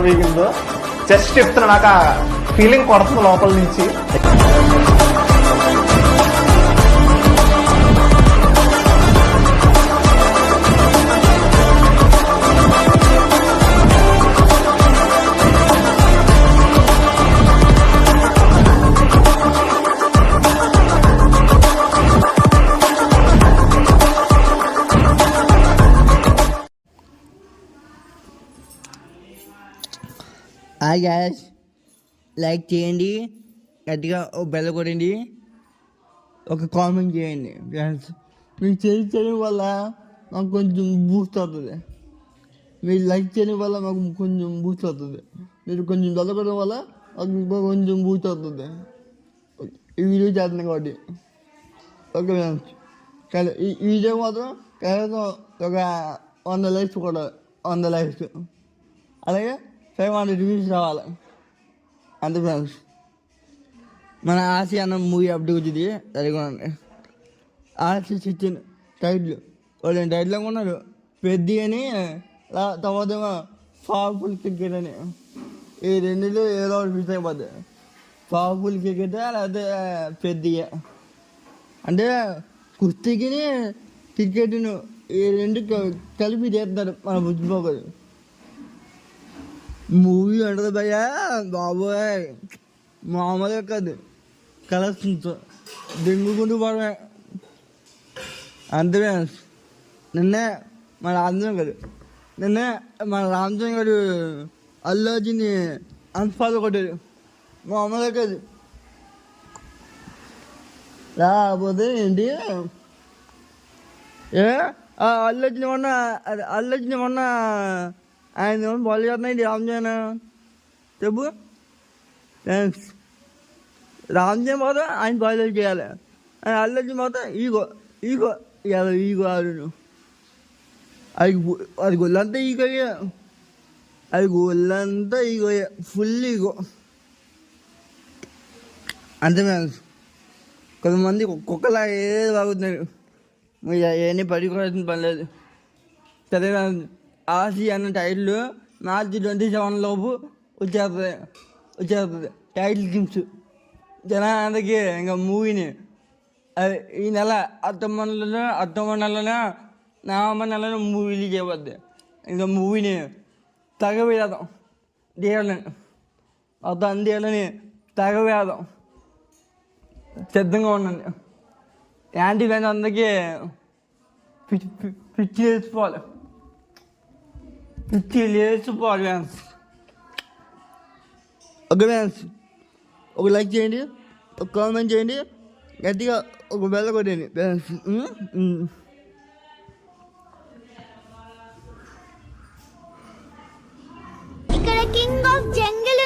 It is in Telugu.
విర్రవీగిందో జస్ట్ చెప్తున్నా, నాకు ఆ ఫీలింగ్ కొడుతుంది లోపల నుంచి. హాయ్ గ్యాస్, లైక్ చేయండి, గట్టిగా ఓ బెల్ కొట్టండి, ఒక కామెంట్ చేయండి ఫ్రెండ్స్. మీరు చేయడం వల్ల మాకు కొంచెం బూస్ట్ అవుతుంది. మీరు లైక్ చేయడం వల్ల మాకు కొంచెం బూస్ట్ అవుతుంది. మీరు కొంచెం బెల్ కొట్టడం వల్ల మాకు కొంచెం బూస్ట్ అవుతుంది. ఈ వీడియో చేస్తున్నాం కాబట్టి ఓకే ఫ్రెండ్స్. కానీ ఈ వీడియో మాత్రం కనీసం ఒక 100 లైక్స్ కూడా, 100 లైక్స్, అలాగే 500 రివ్యూస్ రావాలి అంతే ఫ్రెండ్స్. మన ఆసి అన్న మూవీ అప్డేట్ వచ్చింది, సరిగా ఉండండి. ఆసి ఇచ్చిన టైటిల్ వాళ్ళు టైటిల్లో ఉన్నారు పెద్ద అని, తర్వాత పవర్ఫుల్ క్రికెట్ అని. ఈ రెండులో ఏదో ఒకటి ఫిక్స్ అయిపోద్ది. పవర్ఫుల్ క్రికెట్ లేకపోతే పెద్ద అంటే కుస్తీకి క్రికెట్ను ఈ రెండు కలిపి చేస్తారు మన బుజ్జిపోకరు. మూవీ ఉంటుంది భయ్యా బాబోయ్, మామూలుగా కాదు, కలర్స్ దెంగుకుంటూ పడమే అంతే. నిన్నే మన రామచంద్ర గారు అల్లు అర్జున్ని అన్ఫాలో కొట్టారు, మామూలుగా కాదు. రాకపోతే ఏంటి అల్లు అర్జున్ మొన్న ఆయన బాల్ చేస్తున్నాయి రామ్జన్ చెప్పు. థ్యాంక్స్. రామ్జన్ మాత్రం ఆయన బాల్ చేయాలి, అల్లు అర్జున్ మాత్రం ఈగో ఆడు. అది గొల్లంతా ఈగోయే, ఫుల్ ఈగో అంతే ఫ్రెండ్స్. కొంతమంది కుక్కలా ఏది బాగుతున్నారు, ఏమీ పడుకోవాల్సిన పని లేదు. సరే ఆసి అన్న టైటిల్ మార్చి 27 లోపు వచ్చేస్తుంది టైటిల్ గిమ్స్ జనానికి. ఇంకా మూవీని అది ఈ నెల అక్టోబర్ నెలలో నవంబర్ నెలలో మూవీ రిలీజ్ అయిపోద్ది. ఇంకా మూవీని తగవేద్దాం, థియేటర్లని తగవేద్దాం, సిద్ధంగా ఉండండి. యాంటీ ఫ్యాన్స్ అందరికీ పిచ్చి వేసుకోవాలి ఫ్యాన్స్. ఓకే ఫ్యాన్స్, ఒక లైక్ చేయండి, ఒక కామెంట్ చేయండి, గట్టిగా ఒక బెల్ల కొట్టండి ఫ్యాన్స్. ఇక్కడ కింగ్ ఆఫ్ జంగిల్